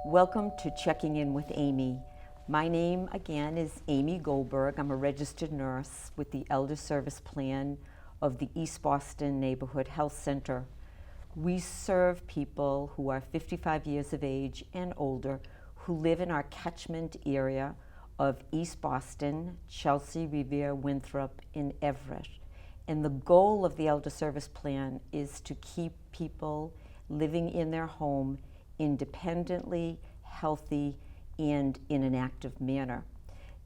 Welcome to Checking In with Amy. My name again is Amy Goldberg. I'm a registered nurse with the Elder Service Plan of the East Boston Neighborhood Health Center. We serve people who are 55 years of age and older who live in our catchment area of East Boston, Chelsea, Revere, Winthrop, and Everett. And the goal of the Elder Service Plan is to keep people living in their home independently, healthy, and in an active manner.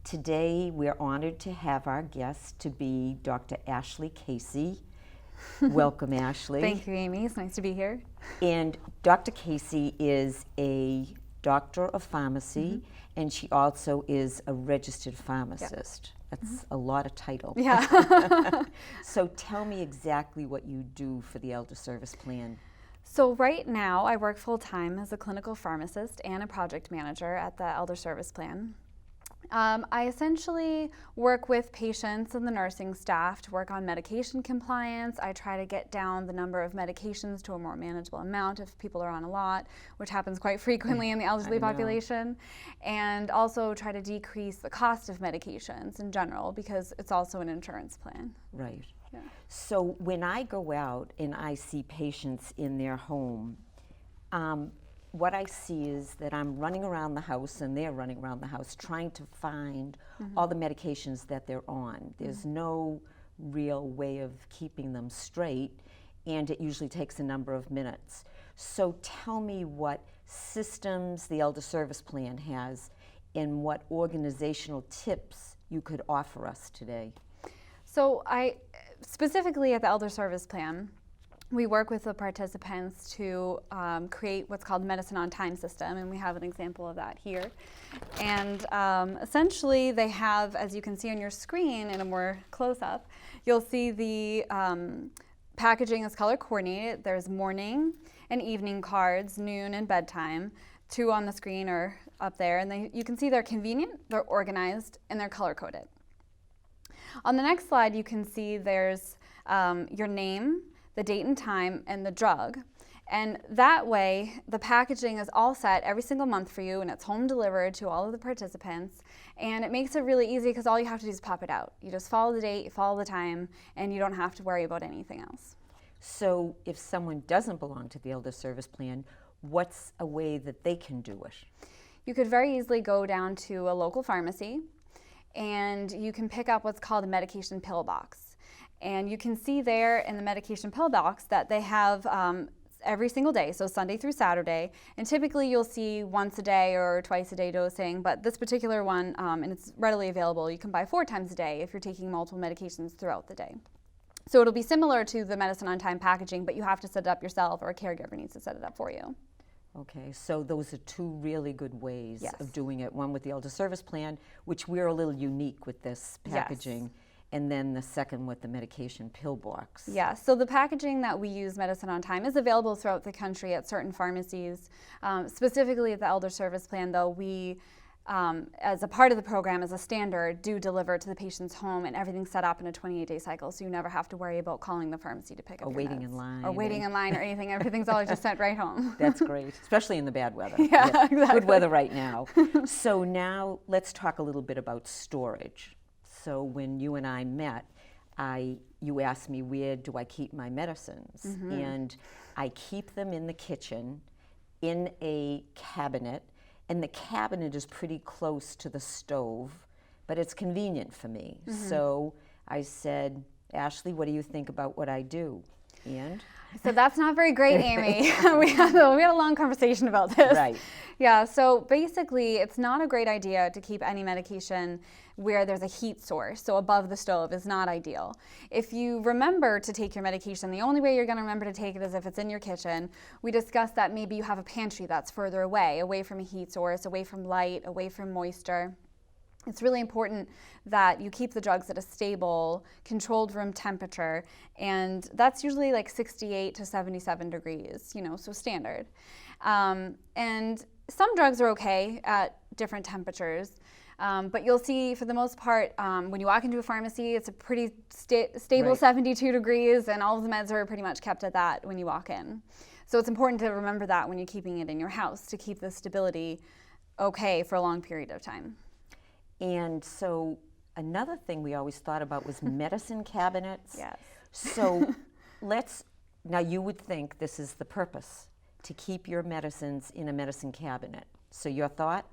Today, we're honored to have our guest to be Dr. Ashley Casey. Welcome, Ashley. Thank you, Amy. It's nice to be here. And Dr. Casey is a doctor of pharmacy, and she also is a registered pharmacist. That's a lot of title. Yeah. So tell me exactly what you do for the Elder Service Plan. So right now, I work full-time as a clinical pharmacist and a project manager at the Elder Service Plan. I essentially work with patients and the nursing staff to work on medication compliance. I try to get down the number of medications to a more manageable amount if people are on a lot, which happens quite frequently in the elderly population, and also try to decrease the cost of medications in general because it's also an insurance plan. Right. Yeah. So when I go out and I see patients in their home, what I see is that I'm running around the house and they're running around the house trying to find all the medications that they're on. There's no real way of keeping them straight, and it usually takes a number of minutes. So tell me what systems the Elder Service Plan has and what organizational tips you could offer us today. So specifically at the Elder Service Plan, we work with the participants to create what's called the Medicine on Time system, and we have an example of that here. And essentially they have, as you can see on your screen in a more close-up, you'll see the packaging is color coordinated. There's morning and evening cards, noon and bedtime. 2 on the screen or up there, and you can see they're convenient, they're organized, and they're color-coded. On the next slide, you can see there's your name, the date and time, and the drug. And that way, the packaging is all set every single month for you, and it's home delivered to all of the participants. And it makes it really easy because all you have to do is pop it out. You just follow the date, you follow the time, and you don't have to worry about anything else. So if someone doesn't belong to the Elder Service Plan, what's a way that they can do it? You could very easily go down to a local pharmacy, and you can pick up what's called a medication pill box. And you can see there in the medication pill box that they have every single day, so Sunday through Saturday. And typically you'll see once a day or twice a day dosing, but this particular one, and it's readily available, you can buy 4 times a day if you're taking multiple medications throughout the day. So it'll be similar to the Medicine on Time packaging, but you have to set it up yourself, or a caregiver needs to set it up for you. Okay, so those are 2 really good ways Yes. of doing it. One with the Elder Service Plan, which we're a little unique with this packaging. Yes. And then the second with the medication pill box. Yeah, so the packaging that we use, Medicine on Time, is available throughout the country at certain pharmacies. Specifically at the Elder Service Plan, though, we, as a part of the program, as a standard, do deliver to the patient's home, and everything's set up in a 28-day cycle, so you never have to worry about calling the pharmacy to pick up Or your waiting meds. in line. Or waiting in line or anything. Everything's always just sent right home. That's great, especially in the bad weather. Yeah, exactly. Good weather right now. So now let's talk a little bit about storage. So when you and I met, you asked me, where do I keep my medicines? And I keep them in the kitchen in a cabinet, and the cabinet is pretty close to the stove, but it's convenient for me. So I said, Ashley, what do you think about what I do? And? So that's not very great, Amy. we had a long conversation about this. Right. Yeah, so basically it's not a great idea to keep any medication where there's a heat source, so above the stove is not ideal. If you remember to take your medication, the only way you're going to remember to take it is if it's in your kitchen. We discussed that maybe you have a pantry that's further away from a heat source, away from light, away from moisture. It's really important that you keep the drugs at a stable, controlled room temperature, and that's usually like 68 to 77 degrees, so standard. And some drugs are okay at different temperatures, but you'll see for the most part, when you walk into a pharmacy, it's a pretty stable 72 degrees, and all of the meds are pretty much kept at that when you walk in. So it's important to remember that when you're keeping it in your house, to keep the stability okay for a long period of time. And so another thing we always thought about was medicine cabinets. Yes. So now you would think this is the purpose, to keep your medicines in a medicine cabinet. So your thought?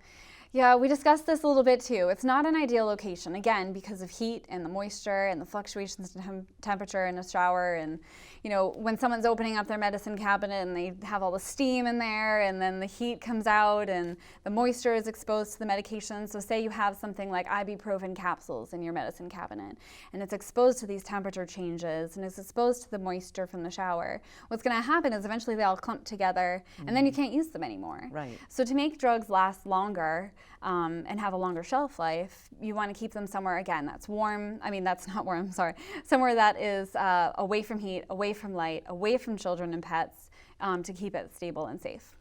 Yeah, we discussed this a little bit too. It's not an ideal location, again, because of heat and the moisture and the fluctuations in temperature in a shower. And, you know, when someone's opening up their medicine cabinet and they have all the steam in there and then the heat comes out and the moisture is exposed to the medication. So say you have something like ibuprofen capsules in your medicine cabinet and it's exposed to these temperature changes and it's exposed to the moisture from the shower. What's going to happen is eventually they all clump together and then you can't use them anymore. Right. So to make drugs last longer, and have a longer shelf life, you want to keep them somewhere, again, that's warm. I mean, that's not warm, sorry. Somewhere that is away from heat, away from light, away from children and pets, to keep it stable and safe.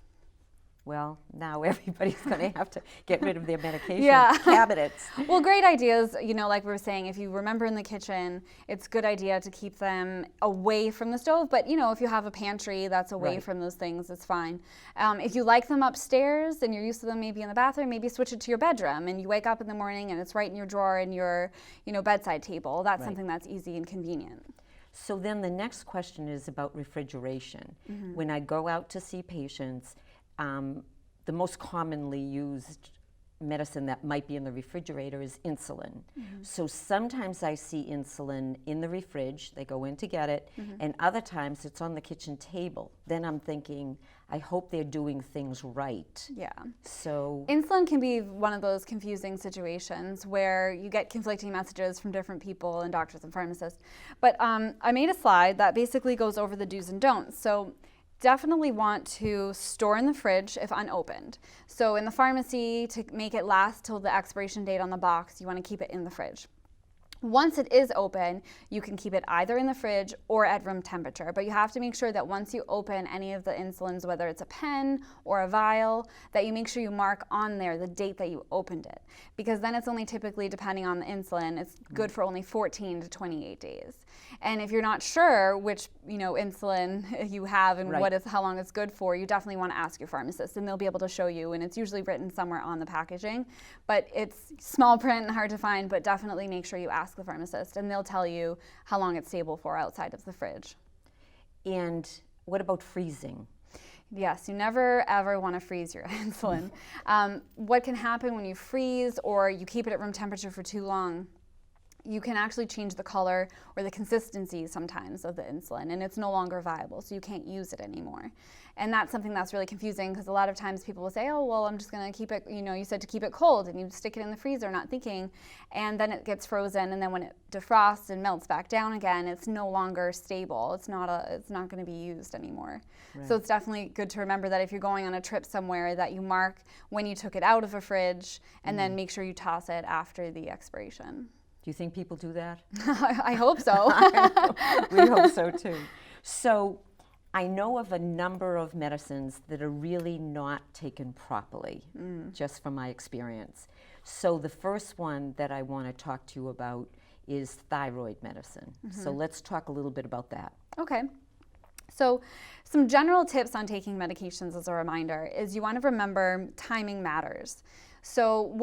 Well, now everybody's going to have to get rid of their medication cabinets. Well, great ideas, you know, like we were saying, if you remember in the kitchen, it's a good idea to keep them away from the stove. But, you know, if you have a pantry that's away from those things, it's fine. If you like them upstairs and you're used to them maybe in the bathroom, maybe switch it to your bedroom and you wake up in the morning and it's right in your drawer in your, you know, bedside table. That's something that's easy and convenient. So then the next question is about refrigeration. When I go out to see patients, the most commonly used medicine that might be in the refrigerator is insulin. So sometimes I see insulin in the fridge, they go in to get it, and other times it's on the kitchen table. Then I'm thinking, I hope they're doing things right. Yeah. So insulin can be one of those confusing situations where you get conflicting messages from different people and doctors and pharmacists. But I made a slide that basically goes over the do's and don'ts. So definitely want to store in the fridge if unopened. So in the pharmacy, to make it last till the expiration date on the box, you want to keep it in the fridge. Once it is open, you can keep it either in the fridge or at room temperature, but you have to make sure that once you open any of the insulins, whether it's a pen or a vial, that you make sure you mark on there the date that you opened it, because then it's only typically, depending on the insulin, it's good for only 14 to 28 days. And if you're not sure which, you know, insulin you have and how long it's good for, you definitely want to ask your pharmacist, and they'll be able to show you, and it's usually written somewhere on the packaging, but it's small print and hard to find, but definitely make sure you ask the pharmacist and they'll tell you how long it's stable for outside of the fridge. And what about freezing? Yes, you never ever want to freeze your insulin. What can happen when you freeze or you keep it at room temperature for too long, you can actually change the color or the consistency sometimes of the insulin, and it's no longer viable, so you can't use it anymore. And that's something that's really confusing, because a lot of times people will say, oh, well, I'm just going to keep it, you know, you said to keep it cold, and you stick it in the freezer not thinking, and then it gets frozen, and then when it defrosts and melts back down again, it's no longer stable. It's not going to be used anymore. So it's definitely good to remember that if you're going on a trip somewhere, that you mark when you took it out of a fridge, and then make sure you toss it after the expiration. Do you think people do that? I hope so. We hope so too. So I know of a number of medicines that are really not taken properly, just from my experience. So the first one that I want to talk to you about is thyroid medicine. So let's talk a little bit about that. Okay. So some general tips on taking medications as a reminder is you want to remember timing matters. So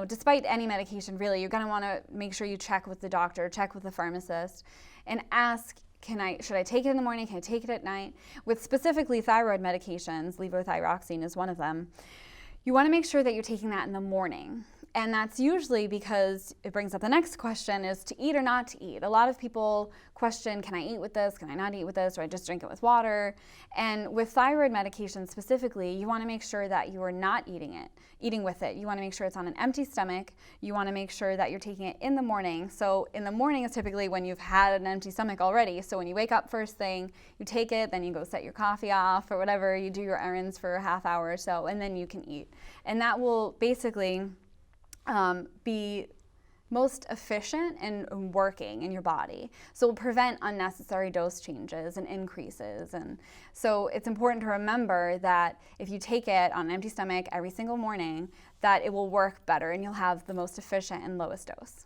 despite any medication, really, you're going to want to make sure you check with the doctor, check with the pharmacist, and ask, should I take it in the morning? Can I take it at night? With specifically thyroid medications, levothyroxine is one of them, you want to make sure that you're taking that in the morning. And that's usually because it brings up the next question, is to eat or not to eat. A lot of people question, can I eat with this? Can I not eat with this? Or I just drink it with water? And with thyroid medication specifically, you want to make sure that you are not eating with it. You want to make sure it's on an empty stomach. You want to make sure that you're taking it in the morning. So in the morning is typically when you've had an empty stomach already. So when you wake up first thing, you take it, then you go set your coffee off or whatever, you do your errands for a half hour or so, and then you can eat. And that will basically be most efficient in working in your body. So it will prevent unnecessary dose changes and increases. And so it's important to remember that if you take it on an empty stomach every single morning, that it will work better and you'll have the most efficient and lowest dose.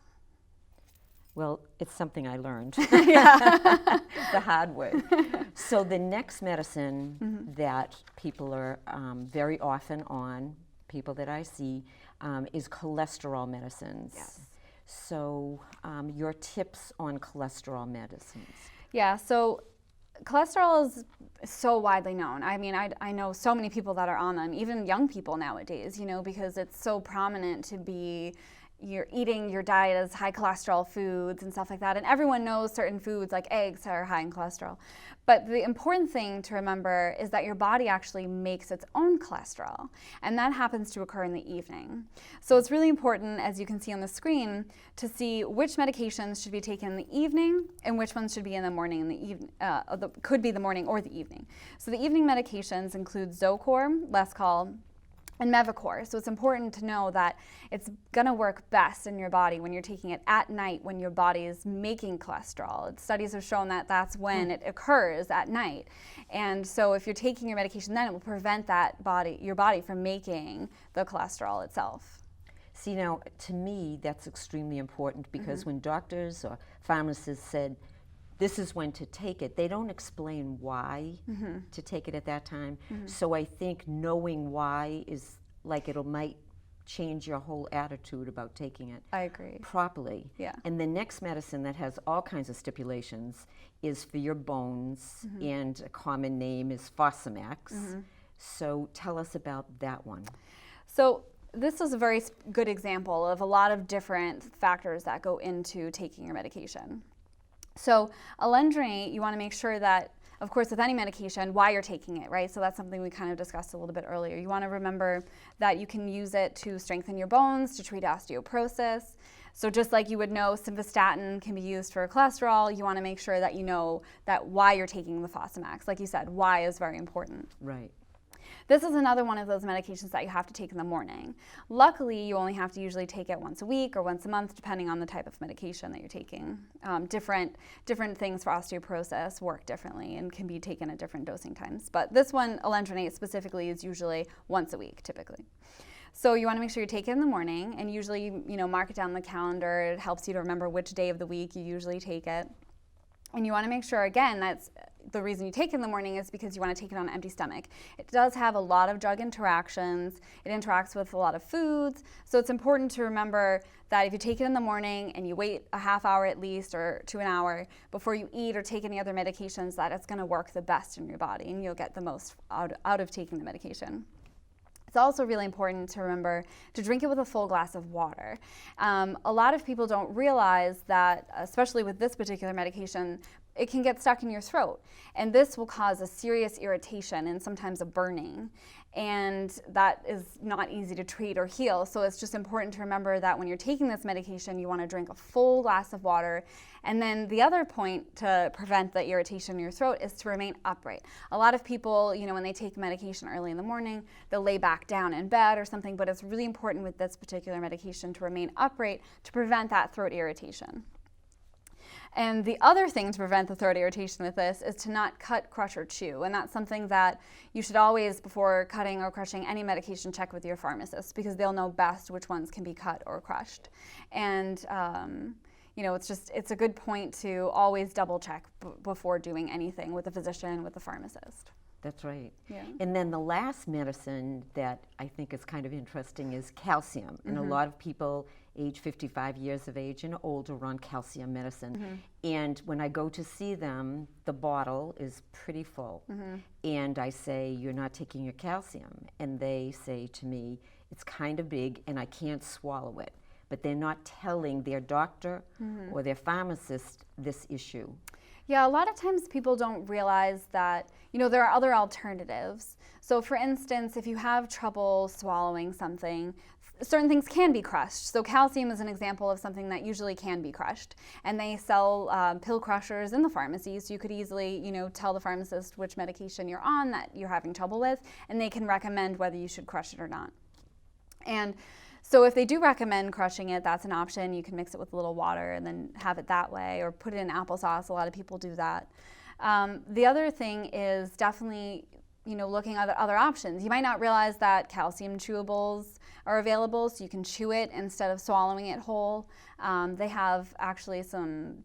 Well, it's something I learned Yeah. the hard way. So the next medicine that people are very often on, people that I see, is cholesterol medicines. Yes. So your tips on cholesterol medicines? Yeah, so cholesterol is so widely known. I mean, I know so many people that are on them, even young people nowadays, because it's so prominent to be, you're eating your diet as high cholesterol foods and stuff like that. And everyone knows certain foods like eggs are high in cholesterol. But the important thing to remember is that your body actually makes its own cholesterol, and that happens to occur in the evening. So it's really important, as you can see on the screen, to see which medications should be taken in the evening and which ones should be in the morning and the evening, could be the morning or the evening. So the evening medications include Zocor, Lescol, and Mevacor. So it's important to know that it's gonna work best in your body when you're taking it at night when your body is making cholesterol. Studies have shown that that's when it occurs, at night. And so if you're taking your medication then, it will prevent your body from making the cholesterol itself. See, now, to me, that's extremely important because when doctors or pharmacists said, this is when to take it, they don't explain why to take it at that time. So I think knowing why is like might change your whole attitude about taking it. I agree. Properly. Yeah. And the next medicine that has all kinds of stipulations is for your bones, and a common name is Fosamax. So tell us about that one. So this is a very good example of a lot of different factors that go into taking your medication. So alendronate, you want to make sure that, of course, with any medication, why you're taking it, right? So that's something we kind of discussed a little bit earlier. You want to remember that you can use it to strengthen your bones, to treat osteoporosis. So just like you would know simvastatin can be used for cholesterol, you want to make sure that you know that why you're taking the Fosamax. Like you said, why is very important. Right. This is another one of those medications that you have to take in the morning. Luckily, you only have to usually take it once a week or once a month, depending on the type of medication that you're taking. Different things for osteoporosis work differently and can be taken at different dosing times. But this one, alendronate specifically, is usually once a week, typically. So you want to make sure you take it in the morning, and usually, mark it down on the calendar. It helps you to remember which day of the week you usually take it. And you want to make sure, again, that's the reason you take it in the morning is because you want to take it on an empty stomach. It does have a lot of drug interactions. It interacts with a lot of foods. So it's important to remember that if you take it in the morning and you wait a half hour at least or to an hour before you eat or take any other medications, that it's going to work the best in your body and you'll get the most out of taking the medication. It's also really important to remember to drink it with a full glass of water. A lot of people don't realize that, especially with this particular medication, it can get stuck in your throat. And this will cause a serious irritation and sometimes a burning. And that is not easy to treat or heal. So it's just important to remember that when you're taking this medication, you want to drink a full glass of water. And then the other point to prevent the irritation in your throat is to remain upright. A lot of people, when they take medication early in the morning, they'll lay back down in bed or something, but it's really important with this particular medication to remain upright to prevent that throat irritation. And the other thing to prevent the throat irritation with this is to not cut, crush, or chew. And that's something that you should always, before cutting or crushing any medication, check with your pharmacist because they'll know best which ones can be cut or crushed. And it's a good point to always double check before doing anything with a physician, with a pharmacist. That's right. Yeah. And then the last medicine that I think is kind of interesting is calcium. And a lot of people age 55 years of age and older are on calcium medicine. And when I go to see them, the bottle is pretty full. And I say, you're not taking your calcium. And they say to me, it's kind of big and I can't swallow it. But they're not telling their doctor or their pharmacist this issue. Yeah, a lot of times people don't realize that, there are other alternatives. So for instance, if you have trouble swallowing something, certain things can be crushed. So calcium is an example of something that usually can be crushed. And they sell pill crushers in the pharmacy, so you could easily, tell the pharmacist which medication you're on that you're having trouble with, and they can recommend whether you should crush it or not. And so if they do recommend crushing it, that's an option. You can mix it with a little water and then have it that way, or put it in applesauce. A lot of people do that. The other thing is definitely looking at other options. You might not realize that calcium chewables are available, so you can chew it instead of swallowing it whole. They have actually some,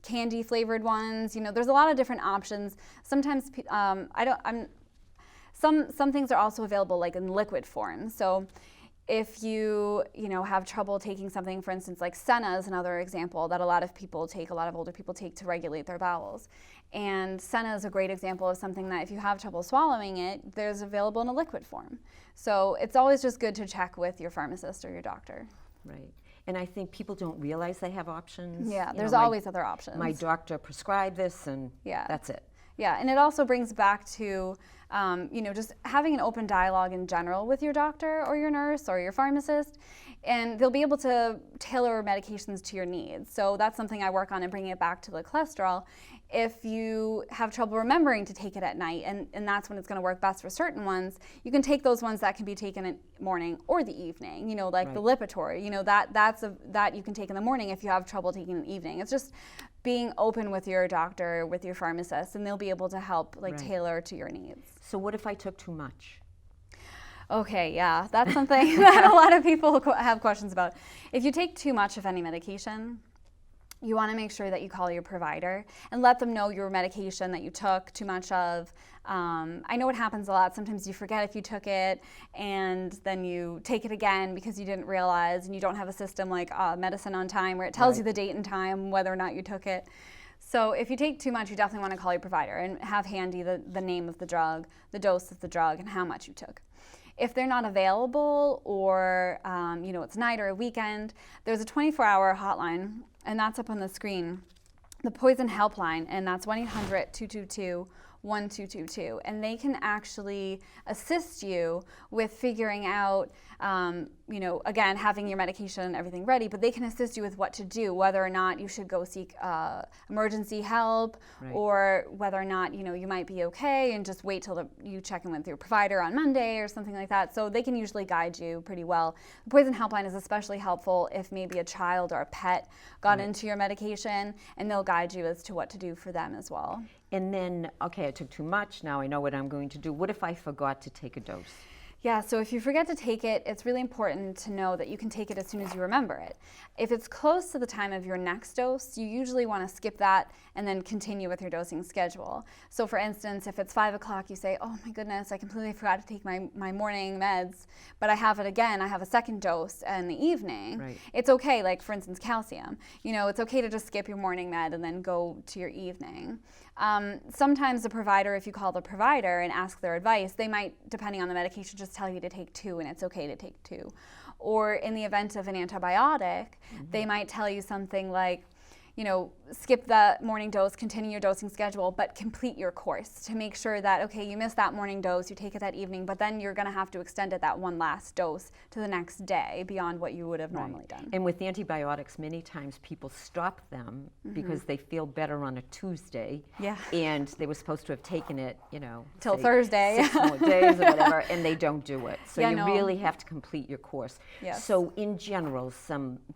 candy flavored ones. There's a lot of different options. Sometimes some things are also available like in liquid form. So if you have trouble taking something, for instance, like senna is another example that a lot of older people take to regulate their bowels. And senna is a great example of something that if you have trouble swallowing it, there's available in a liquid form. So it's always just good to check with your pharmacist or your doctor. Right. And I think people don't realize they have options. Yeah, there's always other options. My doctor prescribed this, and that's it. Yeah, and it also brings back to, just having an open dialogue in general with your doctor or your nurse or your pharmacist, and they'll be able to tailor medications to your needs. So that's something I work on and bringing it back to the cholesterol. If you have trouble remembering to take it at night, and that's when it's going to work best for certain ones, you can take those ones that can be taken at morning or the evening, like the Lipitor, that you can take in the morning if you have trouble taking in the evening. It's just being open with your doctor, with your pharmacist, and they'll be able to help tailor to your needs. So what if I took too much? Okay, yeah, that's something that a lot of people have questions about. If you take too much of any medication, you want to make sure that you call your provider and let them know your medication that you took too much of. I know it happens a lot. Sometimes you forget if you took it, and then you take it again because you didn't realize, and you don't have a system like Medicine on Time where it tells you the date and time, whether or not you took it. So if you take too much, you definitely want to call your provider and have handy the name of the drug, the dose of the drug, and how much you took. If they're not available, or it's night or a weekend, there's a 24-hour hotline, and that's up on the screen, the Poison Helpline, and that's 1-800-222-1222, and they can actually assist you with figuring out, again, having your medication and everything ready, but they can assist you with what to do, whether or not you should go seek emergency help, or whether or not, you might be okay and just wait till you check in with your provider on Monday or something like that. So they can usually guide you pretty well. The Poison Helpline is especially helpful if maybe a child or a pet got into your medication, and they'll guide you as to what to do for them as well. And then, okay, I took too much, now I know what I'm going to do. What if I forgot to take a dose? Yeah, so if you forget to take it, it's really important to know that you can take it as soon as you remember it. If it's close to the time of your next dose, you usually want to skip that and then continue with your dosing schedule. So for instance, if it's 5 o'clock, you say, oh my goodness, I completely forgot to take my morning meds, but I have it again, I have a second dose in the evening. It's okay, like for instance, calcium. It's okay to just skip your morning med and then go to your evening. Sometimes the provider, if you call the provider and ask their advice, they might, depending on the medication, just tell you to take 2, and it's okay to take 2. Or in the event of an antibiotic, they might tell you something like, skip the morning dose, continue your dosing schedule, but complete your course to make sure that, okay, you missed that morning dose, you take it that evening, but then you're going to have to extend it that one last dose to the next day beyond what you would have normally done. And with antibiotics, many times people stop them because they feel better on a Tuesday. And they were supposed to have taken it, till Thursday. 6 more days or whatever, and they don't do it. So you really have to complete your course. So in general,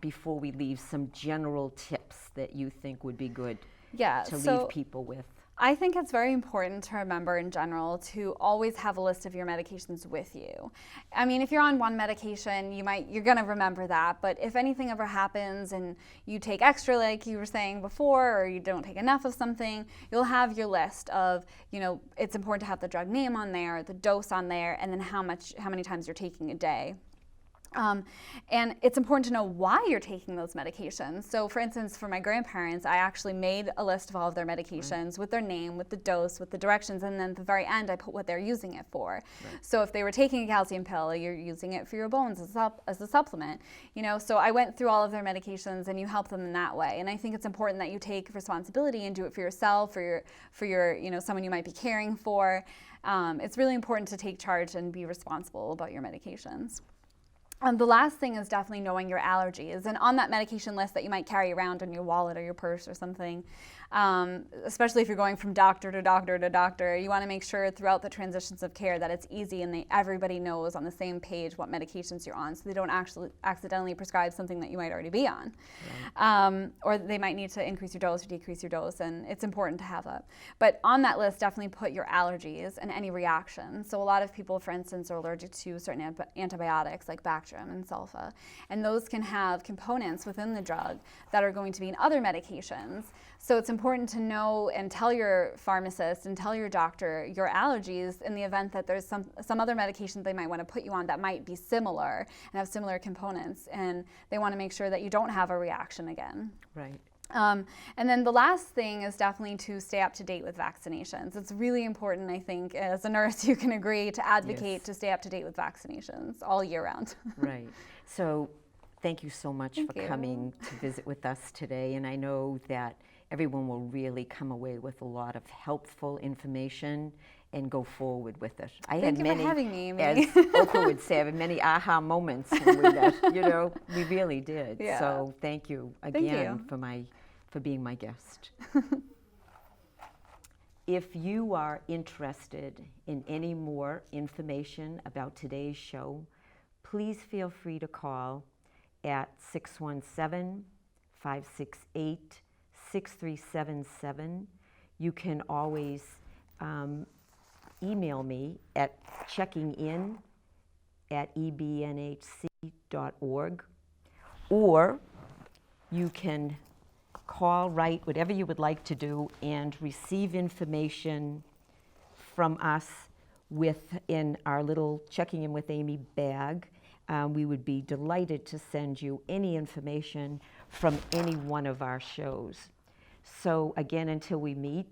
before we leave, some general tips that you think would be good to leave people with? I think it's very important to remember in general to always have a list of your medications with you. I mean, if you're on one medication, you're going to remember that, but if anything ever happens and you take extra, like you were saying before, or you don't take enough of something, you'll have your list of, it's important to have the drug name on there, the dose on there, and then how many times you're taking a day. And it's important to know why you're taking those medications. So for instance, for my grandparents, I actually made a list of all of their medications with their name, with the dose, with the directions, and then at the very end I put what they're using it for. So if they were taking a calcium pill, you're using it for your bones as a supplement. So I went through all of their medications, and you help them in that way. And I think it's important that you take responsibility and do it for yourself, for your someone you might be caring for. It's really important to take charge and be responsible about your medications. The last thing is definitely knowing your allergies. And on that medication list that you might carry around in your wallet or your purse or something, especially if you're going from doctor to doctor to doctor, you want to make sure throughout the transitions of care that it's easy and everybody knows on the same page what medications you're on, so they don't actually accidentally prescribe something that you might already be on. Right. Or they might need to increase your dose or decrease your dose, and it's important to have that. But on that list, definitely put your allergies and any reactions. So a lot of people, for instance, are allergic to certain antibiotics like Bactrim and Sulfa, and those can have components within the drug that are going to be in other medications. So it's important to know and tell your pharmacist and tell your doctor your allergies in the event that there's some other medication they might want to put you on that might be similar and have similar components, and they want to make sure that you don't have a reaction again. Right. And then the last thing is definitely to stay up to date with vaccinations. It's really important, I think, as a nurse, you can agree to advocate to stay up to date with vaccinations all year round. Right. So thank you so much for coming to visit with us today. And I know that everyone will really come away with a lot of helpful information and go forward with it. Thank you for having me, Amy. As Oprah would say, I had many aha moments when we met. You know, we really did. Yeah. So thank you again for being my guest. If you are interested in any more information about today's show, please feel free to call at 617-568-6377. You can always email me at checkingin@ebnhc.org, or you can call, write, whatever you would like to do, and receive information from us in our little Checking In with Amy bag. We would be delighted to send you any information from any one of our shows. So again, until we meet,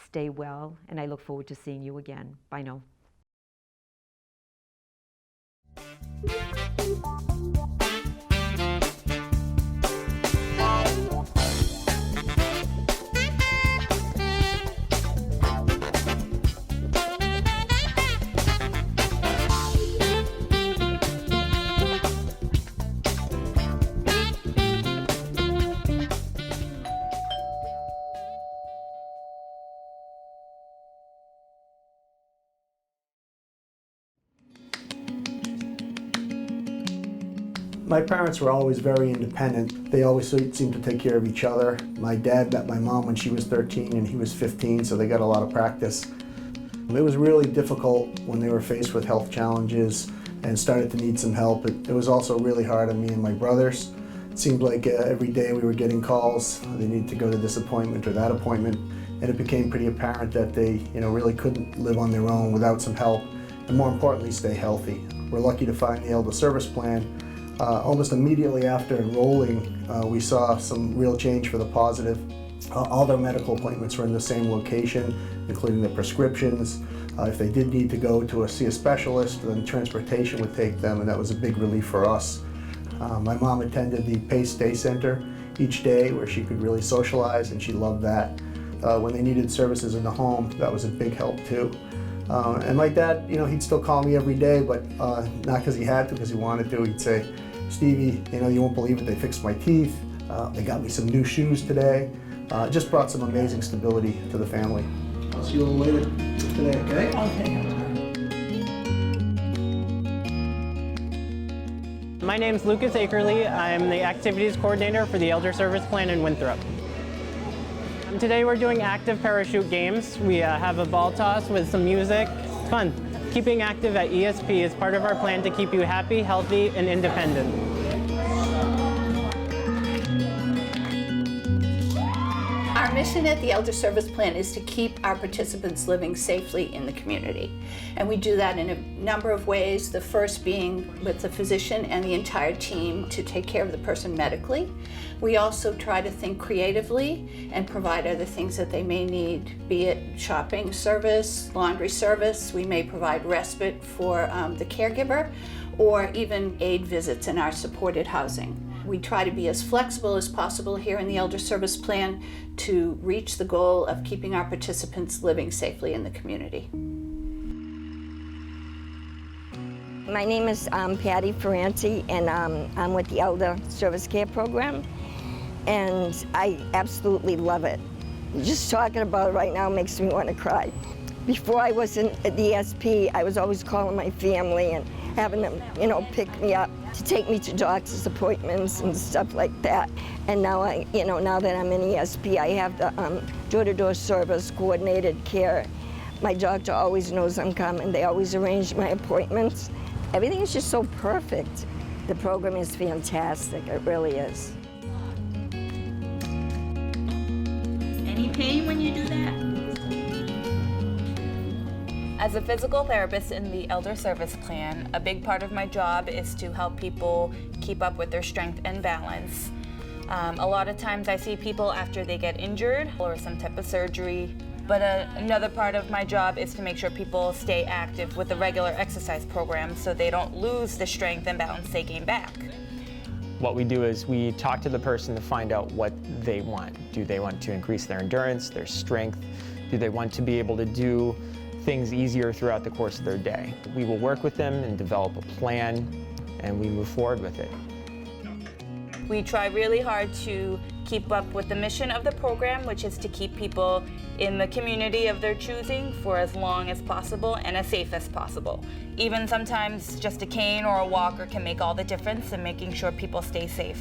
stay well, and I look forward to seeing you again. Bye now. My parents were always very independent. They always seemed to take care of each other. My dad met my mom when she was 13 and he was 15, so they got a lot of practice. It was really difficult when they were faced with health challenges and started to need some help. It was also really hard on me and my brothers. It seemed like every day we were getting calls. They needed to go to this appointment or that appointment, and it became pretty apparent that they really couldn't live on their own without some help, and more importantly, stay healthy. We're lucky to find the Elder Service Plan. Almost immediately after enrolling, we saw some real change for the positive. All their medical appointments were in the same location, including the prescriptions. If they did need to go to see a specialist, then transportation would take them, and that was a big relief for us. My mom attended the PACE Day Center each day where she could really socialize, and she loved that. When they needed services in the home, that was a big help too. And my dad, he'd still call me every day, but not because he had to, because he wanted to. He'd say, "Stevie, you won't believe it, they fixed my teeth. They got me some new shoes today." Just brought some amazing stability to the family. I'll see you a little later today, okay? Okay. My name's Lucas Akerley. I'm the activities coordinator for the Elder Service Plan in Winthrop. Today we're doing active parachute games. We have a ball toss with some music. It's fun. Keeping active at ESP is part of our plan to keep you happy, healthy, and independent. Our mission at the Elder Service Plan is to keep our participants living safely in the community. And we do that in a number of ways, the first being with the physician and the entire team to take care of the person medically. We also try to think creatively and provide other things that they may need, be it shopping service, laundry service. We may provide respite for the caregiver, or even aid visits in our supported housing. We try to be as flexible as possible here in the Elder Service Plan to reach the goal of keeping our participants living safely in the community. My name is Patty Ferranti, and I'm with the Elder Service Care Program, and I absolutely love it. Just talking about it right now makes me want to cry. Before I was in the ESP, I was always calling my family and having them, pick me up to take me to doctor's appointments and stuff like that. And now now that I'm in ESP, I have the door-to-door service, coordinated care. My doctor always knows I'm coming. They always arrange my appointments. Everything is just so perfect. The program is fantastic, it really is. Any pain when you do that? As a physical therapist in the Elder Service Plan, a big part of my job is to help people keep up with their strength and balance. A lot of times I see people after they get injured or some type of surgery, but another part of my job is to make sure people stay active with a regular exercise program so they don't lose the strength and balance they gain back. What we do is we talk to the person to find out what they want. Do they want to increase their endurance, their strength? Do they want to be able to do things easier throughout the course of their day? We will work with them and develop a plan, and we move forward with it. We try really hard to keep up with the mission of the program, which is to keep people in the community of their choosing for as long as possible and as safe as possible. Even sometimes just a cane or a walker can make all the difference in making sure people stay safe.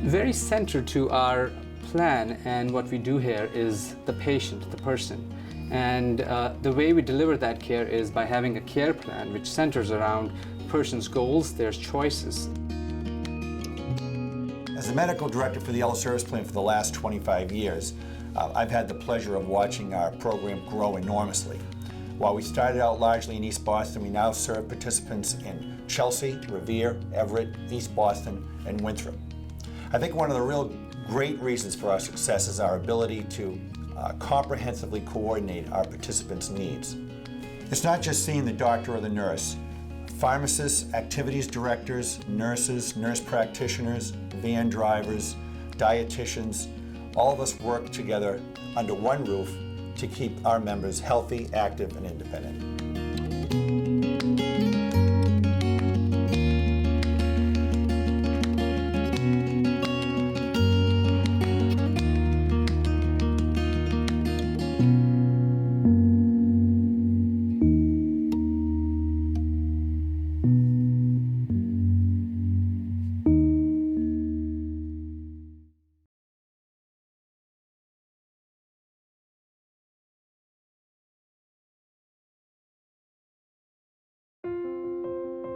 Very central to our plan and what we do here is the patient, the person. And the way we deliver that care is by having a care plan which centers around the person's goals, their choices. As the medical director for the Elder Service Plan for the last 25 years, I've had the pleasure of watching our program grow enormously. While we started out largely in East Boston, we now serve participants in Chelsea, Revere, Everett, East Boston, and Winthrop. I think one of the real great reasons for our success is our ability to comprehensively coordinate our participants' needs. It's not just seeing the doctor or the nurse. Pharmacists, activities directors, nurses, nurse practitioners, van drivers, dietitians, all of us work together under one roof to keep our members healthy, active, and independent.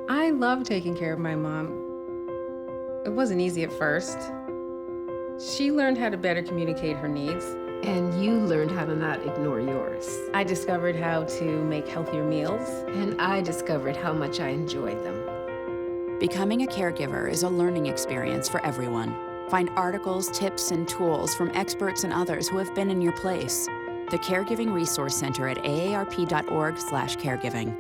I love taking care of my mom. It wasn't easy at first. She learned how to better communicate her needs. And you learned how to not ignore yours. I discovered how to make healthier meals. And I discovered how much I enjoyed them. Becoming a caregiver is a learning experience for everyone. Find articles, tips, and tools from experts and others who have been in your place. The Caregiving Resource Center at aarp.org/caregiving.